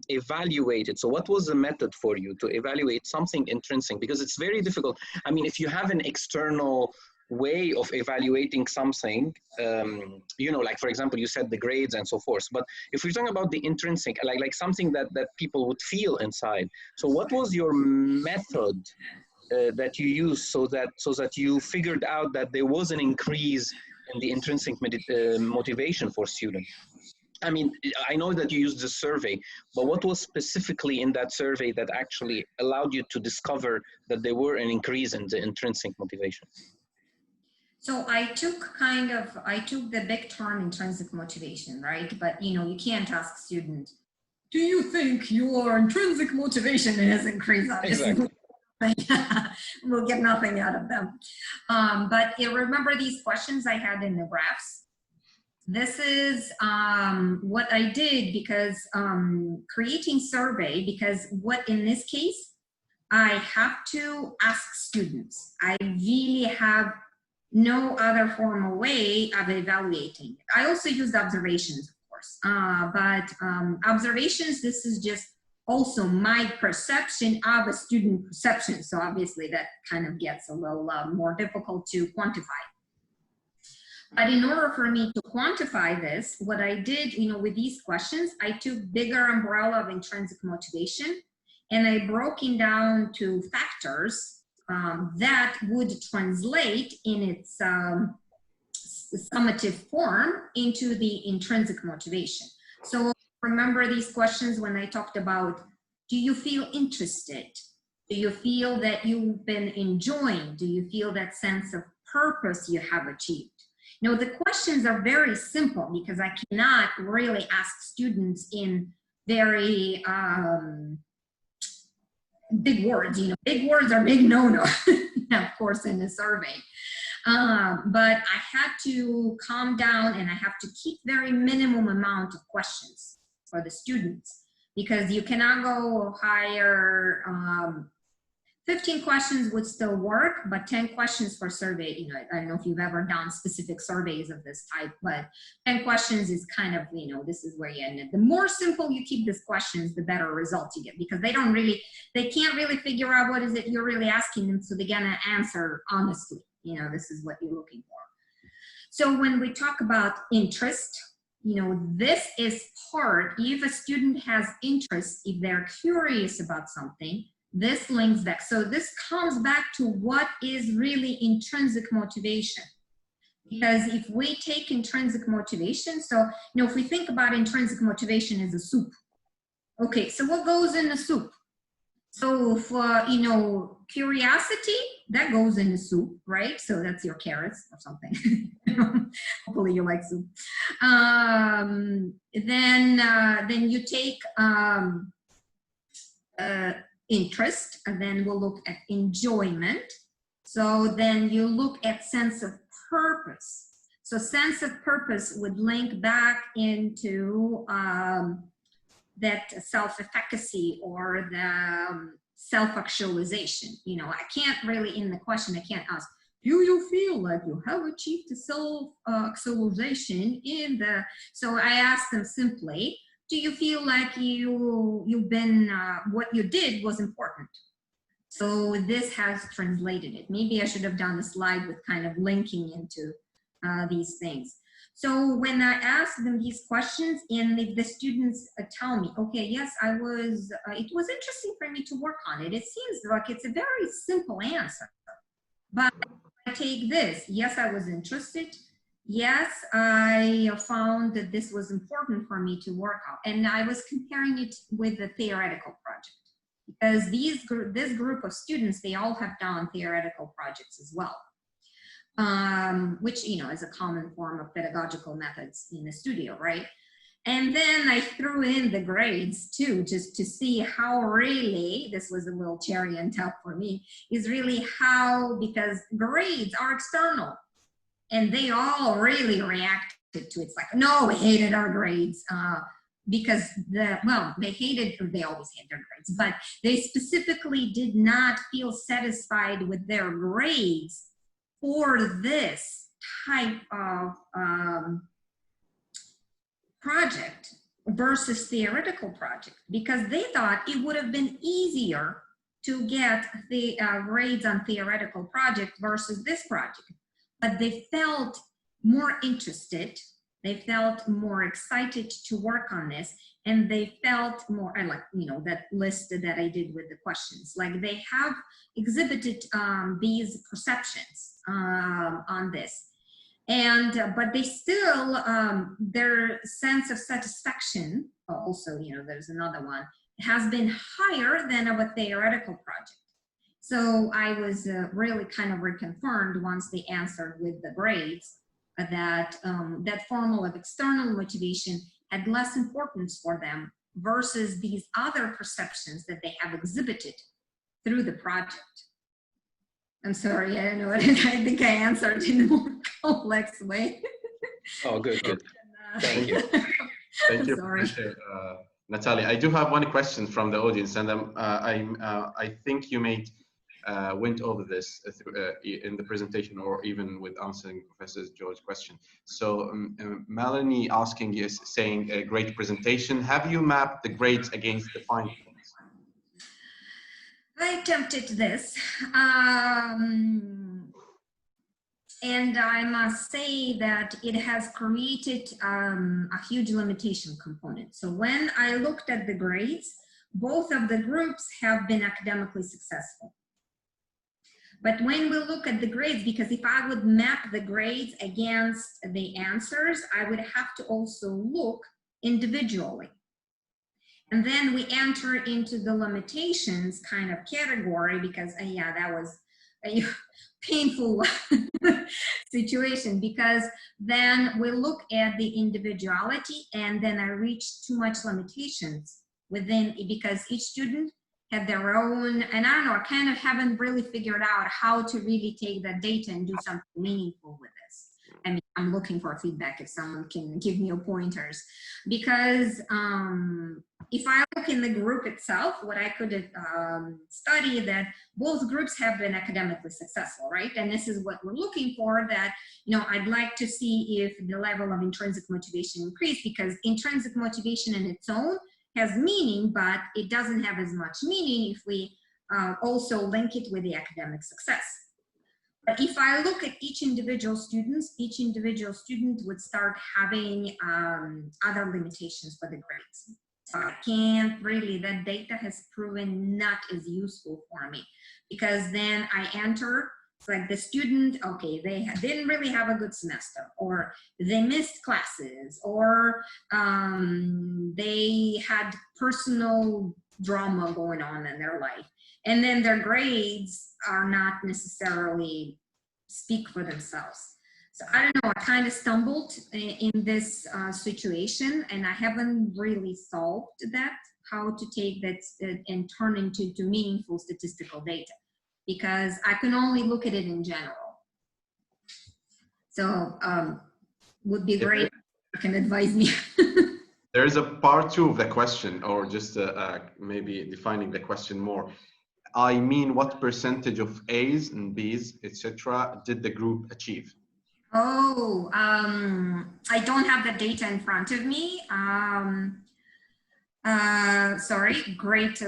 evaluate it? So what was the method for you to evaluate something intrinsic? Because it's very difficult. I mean, if you have an external way of evaluating something, like, for example, you said the grades and so forth. But if we're talking about the intrinsic, like something that people would feel inside. So what was your method that you used so that you figured out that there was an increase in the intrinsic motivation for students? I mean, I know that you used the survey, but what was specifically in that survey that actually allowed you to discover that there were an increase in the intrinsic motivation? So I took the big term intrinsic motivation, right? But you can't ask students, do you think your intrinsic motivation has increased? Exactly. We'll get nothing out of them. But remember these questions I had in the graphs? This is what I did because creating survey, because what in this case, I have to ask students. I really have no other formal way of evaluating. I also used observations, of course, but observations, this is just also my perception of a student perception. So obviously that kind of gets a little more difficult to quantify. But in order for me to quantify this, what I did, with these questions, I took bigger umbrella of intrinsic motivation and I broke it down to factors that would translate in its summative form into the intrinsic motivation. So remember these questions when I talked about, do you feel interested? Do you feel that you've been enjoying? Do you feel that sense of purpose you have achieved? The questions are very simple because I cannot really ask students in very big words. Big words are big no-no, of course, in a survey. But I had to calm down and I have to keep very minimum amount of questions for the students because you cannot go higher 15 questions would still work, but 10 questions per survey, you know, I don't know if you've ever done specific surveys of this type, but 10 questions is kind of, you know, this is where you end it. The more simple you keep these questions, the better results you get, because they can't really figure out what is it you're really asking them, so they're gonna answer honestly. You know, this is what you're looking for. So when we talk about interest, you know, this is part, if a student has interest, if they're curious about something, this links back. So this comes back to what is really intrinsic motivation. Because if we take intrinsic motivation, so, you know, if we think about intrinsic motivation as a soup, okay, so what goes in the soup? So for, you know, curiosity, that goes in the soup, right? So that's your carrots or something. Hopefully you like soup. Then you take interest, and then we'll look at enjoyment. So then you look at sense of purpose. So sense of purpose would link back into that self-efficacy or the self-actualization. You know, I can't really, in the question, I can't ask, do you feel like you have achieved the self-actualization in the, so I asked them simply, do you feel like you've been, what you did was important? So this has translated it. Maybe I should have done a slide with kind of linking into these things. So when I ask them these questions, and if the students tell me, okay, yes, I was, it was interesting for me to work on it. It seems like it's a very simple answer, but I take this, yes, I was interested. Yes, I found that this was important for me to work on. And I was comparing it with the theoretical project, because this group of students, they all have done theoretical projects as well. Which, you know, is a common form of pedagogical methods in the studio, right? And then I threw in the grades too, just to see how really, this was a little cherry on top for me, is really how, because grades are external, and they all really reacted to it. It's like, no, we hated our grades. Because they hated, or they always hate their grades, but they specifically did not feel satisfied with their grades for this type of project versus theoretical project, because they thought it would have been easier to get the grades on theoretical project versus this project. But they felt more interested, they felt more excited to work on this, and they felt more, I like, you know, that list that I did with the questions, like they have exhibited these perceptions on this. And, but they still, their sense of satisfaction, also, you know, there's another one, has been higher than of a theoretical project. So I was really kind of reconfirmed once they answered with the grades that that formula of external motivation had less importance for them versus these other perceptions that they have exhibited through the project. I'm sorry, I don't know what I think I answered in a more complex way. Oh, good, good. Thank you. Thank you, Sorry. Natalia. I do have one question from the audience, and I think you went over this in the presentation, or even with answering Professor George's question. So Melanie asking is saying, a great presentation. Have you mapped the grades against the findings? I attempted this, and I must say that it has created a huge limitation component. So when I looked at the grades, both of the groups have been academically successful. But when we look at the grades, because if I would map the grades against the answers, I would have to also look individually. And then we enter into the limitations kind of category, because yeah, that was a painful situation, because then we look at the individuality, and then I reach too much limitations within, because each student had their own, and I don't know, I kind of haven't really figured out how to really take that data and do something meaningful with this. I mean, I'm looking for feedback if someone can give me pointers, because if I look in the group itself, what I could study that both groups have been academically successful, right? And this is what we're looking for, that, you know, I'd like to see if the level of intrinsic motivation increased, because intrinsic motivation in its own has meaning, but it doesn't have as much meaning if we also link it with the academic success. But if I look at each individual student would start having other limitations for the grades. So I can't really, that data has proven not as useful for me, because then I enter, it's like the student, okay, they didn't really have a good semester, or they missed classes, or they had personal drama going on in their life. And then their grades are not necessarily speak for themselves. So I don't know, I kind of stumbled in this situation, and I haven't really solved that, how to take that and turn into meaningful statistical data, because I can only look at it in general. So would be great if you can advise me. There is a part 2 of the question, or just maybe defining the question more. I mean, what percentage of A's and B's, etc., did the group achieve? Oh, I don't have the data in front of me. Sorry, great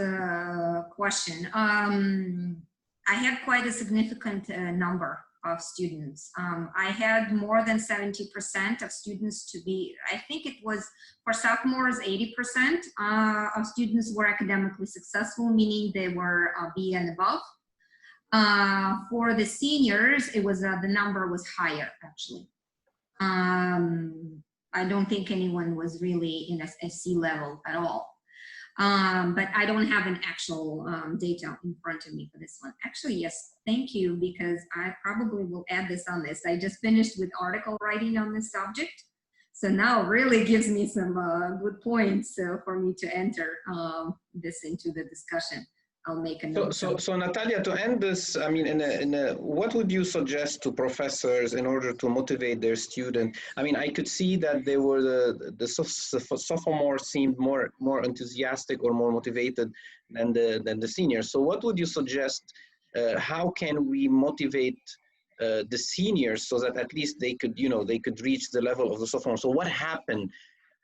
question. I had quite a significant number of students. I had more than 70% of students to be, I think it was for sophomores, 80% of students were academically successful, meaning they were B and above. For the seniors, it was the number was higher, actually. I don't think anyone was really in a C level at all. But I don't have an actual data in front of me for this one. Actually, yes, thank you, because I probably will add this on this. I just finished with article writing on this subject. So now it really gives me some good points for me to enter this into the discussion. I'll make a note. So Natalia, to end this, I mean, what would you suggest to professors in order to motivate their student? I mean, I could see that they were the sophomores seemed more enthusiastic or more motivated than the seniors. So what would you suggest? How can we motivate the seniors so that at least they could, you know, they could reach the level of the sophomore? So what happened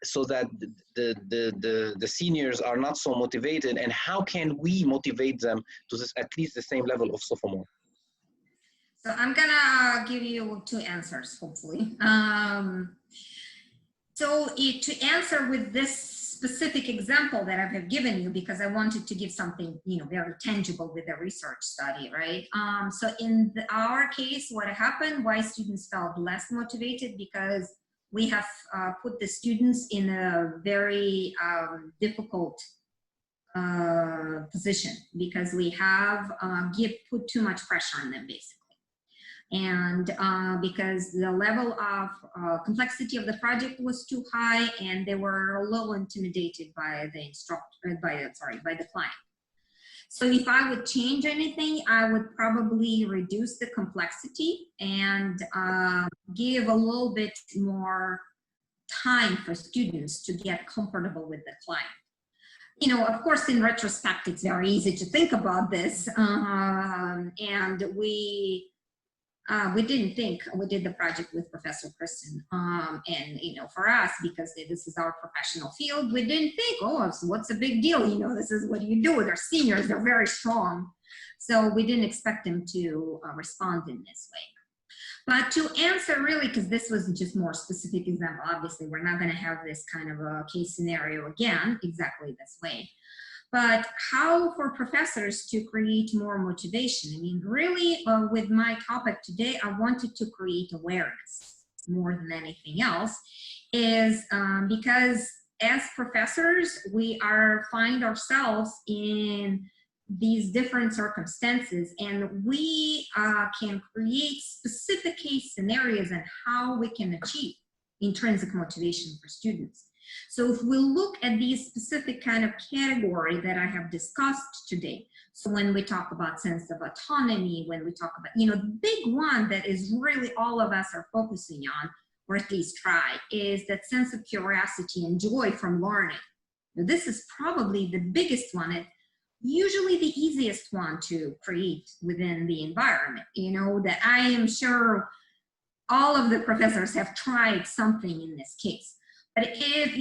so that the seniors are not so motivated, and how can we motivate them to at least the same level of sophomore? So I'm gonna give you 2 answers, hopefully. To answer with this specific example that I have given you, because I wanted to give something, you know, very tangible with a research study, right? So in our case, what happened, why students felt less motivated, because we have put the students in a very difficult position, because we have put too much pressure on them, basically. And because the level of complexity of the project was too high, and they were a little intimidated by the instructor, by the client. So if I would change anything, I would probably reduce the complexity and give a little bit more time for students to get comfortable with the client. You know, of course, in retrospect, it's very easy to think about this. And we didn't think, we did the project with Professor Kristen, and, you know, for us, because this is our professional field, we didn't think, oh, so what's the big deal? You know, this is what you do. They're seniors, they're very strong. So we didn't expect them to respond in this way. But to answer really, because this was just more specific example, obviously we're not gonna have this kind of a case scenario again, exactly this way. But how for professors to create more motivation? I mean, really, with my topic today, I wanted to create awareness more than anything else, is because as professors, we find ourselves in these different circumstances, and we can create specific case scenarios and how we can achieve intrinsic motivation for students. So if we look at these specific kind of category that I have discussed today, So when we talk about sense of autonomy, when we talk about, the big one that is really all of us are focusing on, or at least try, is that sense of curiosity and joy from learning. Now, this is probably the biggest one, and usually the easiest one to create within the environment, that I am sure all of the professors have tried something in this case. But if,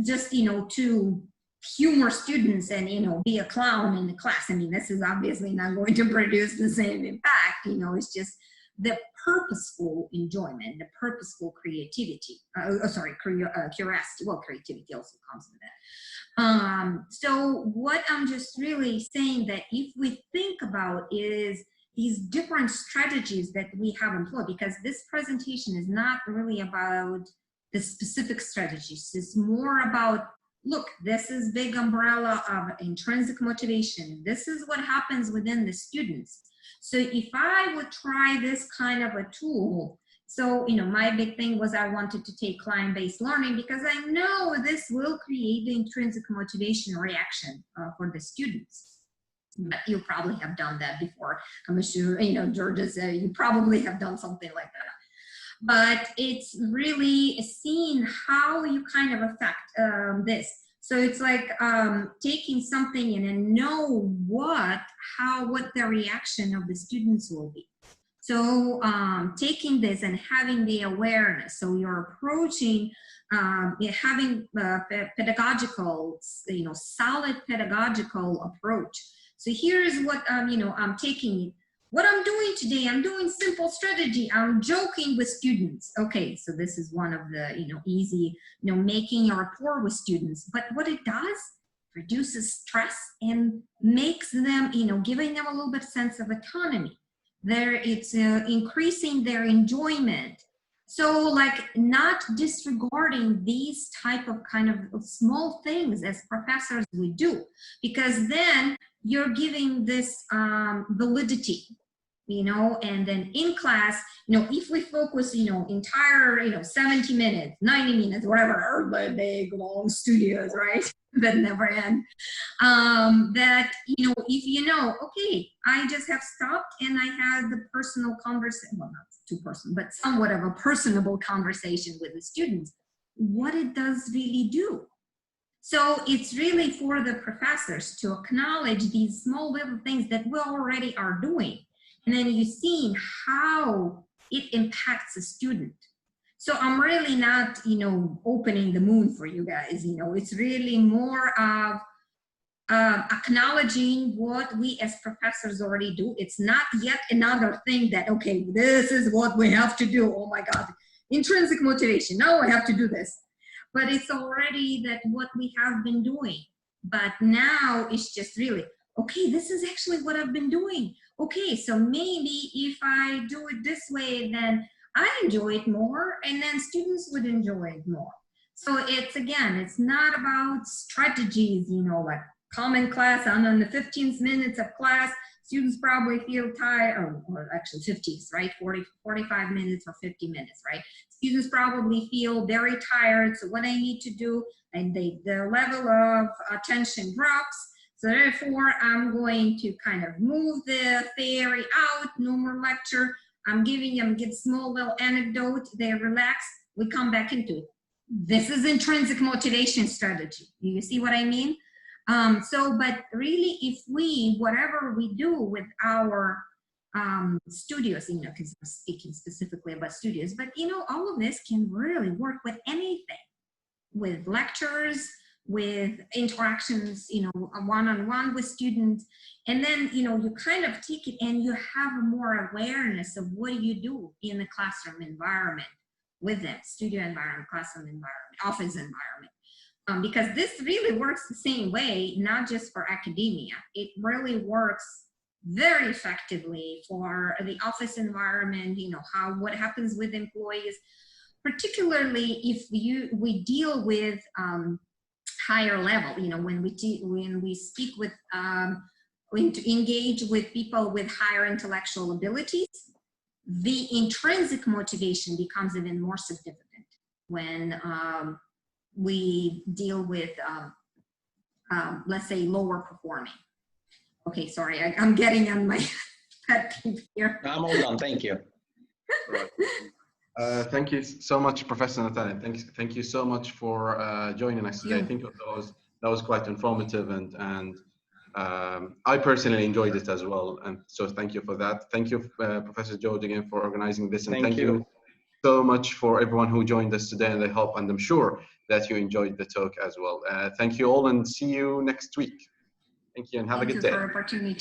just, to humor students and, be a clown in the class, I mean, this is obviously not going to produce the same impact, it's just the purposeful enjoyment, the purposeful creativity, curiosity, well, creativity also comes with that. So what I'm just really saying that if we think about is these different strategies that we have employed, because this presentation is not really about the specific strategies, it's more about, look, this is big umbrella of intrinsic motivation. This is what happens within the students. So if I would try this kind of a tool, so, my big thing was I wanted to take client-based learning because I know this will create the intrinsic motivation reaction for the students. But you probably have done that before. I'm sure, Georgia, you probably have done something like that. But it's really seeing how you kind of affect this. So it's like taking something and then know what the reaction of the students will be. So taking this and having the awareness. So you're approaching, having pedagogical, solid pedagogical approach. So here's what, I'm taking. What I'm doing today, I'm doing simple strategy. I'm joking with students. Okay, so this is one of the, easy, making a rapport with students. But what it does, reduces stress and makes them, giving them a little bit sense of autonomy. It's increasing their enjoyment. So like not disregarding these type of kind of small things as professors we do, because then you're giving this validity, and then in class, if we focus, entire, 70 minutes, 90 minutes, whatever, or the big long studios, right, that never end, that, if okay, I just have stopped and I had the personal conversation, well, not too personal, but somewhat of a personable conversation with the students, what it does really do. So it's really for the professors to acknowledge these small little things that we already are doing. And then you've seen how it impacts the student. So I'm really not, opening the moon for you guys. It's really more of acknowledging what we as professors already do. It's not yet another thing that, okay, this is what we have to do. Oh my God, intrinsic motivation. Now I have to do this. But it's already that what we have been doing. But now it's just really, okay, this is actually what I've been doing. Okay, so maybe if I do it this way, then I enjoy it more, and then students would enjoy it more. So it's, again, it's not about strategies, like common class, on the 15th minutes of class, students probably feel tired, or actually 50s, right? 45 minutes or 50 minutes, right? Students probably feel very tired, so what I need to do, and the level of attention drops. So therefore, I'm going to kind of move the theory out, no more lecture. I'm giving them, get small little anecdote, they relax, we come back into it. This is intrinsic motivation strategy. Do you see what I mean? But really, if whatever we do with our studios, because I'm speaking specifically about studios, but all of this can really work with anything, with lectures, with interactions, one-on-one with students. And then, you kind of take it and you have more awareness of what you do in the classroom environment with them, studio environment, classroom environment, office environment. Because this really works the same way, not just for academia. It really works very effectively for the office environment, what happens with employees, particularly if we deal with higher level, when we speak with, when to engage with people with higher intellectual abilities, the intrinsic motivation becomes even more significant when we deal with, let's say, lower performing. Okay, sorry, I'm getting on my pet peeve here. I'm all done. Thank you. Right. Thank you so much, Professor Natalia. Thank you so much for joining us today. I think that was quite informative, and I personally enjoyed it as well. And so thank you for that. Thank you, Professor George, again for organizing this, and thank you so much for everyone who joined us today. And I hope, and I'm sure that you enjoyed the talk as well. Thank you all, and see you next week. Thank you, and have a good day. Thank you for the opportunity.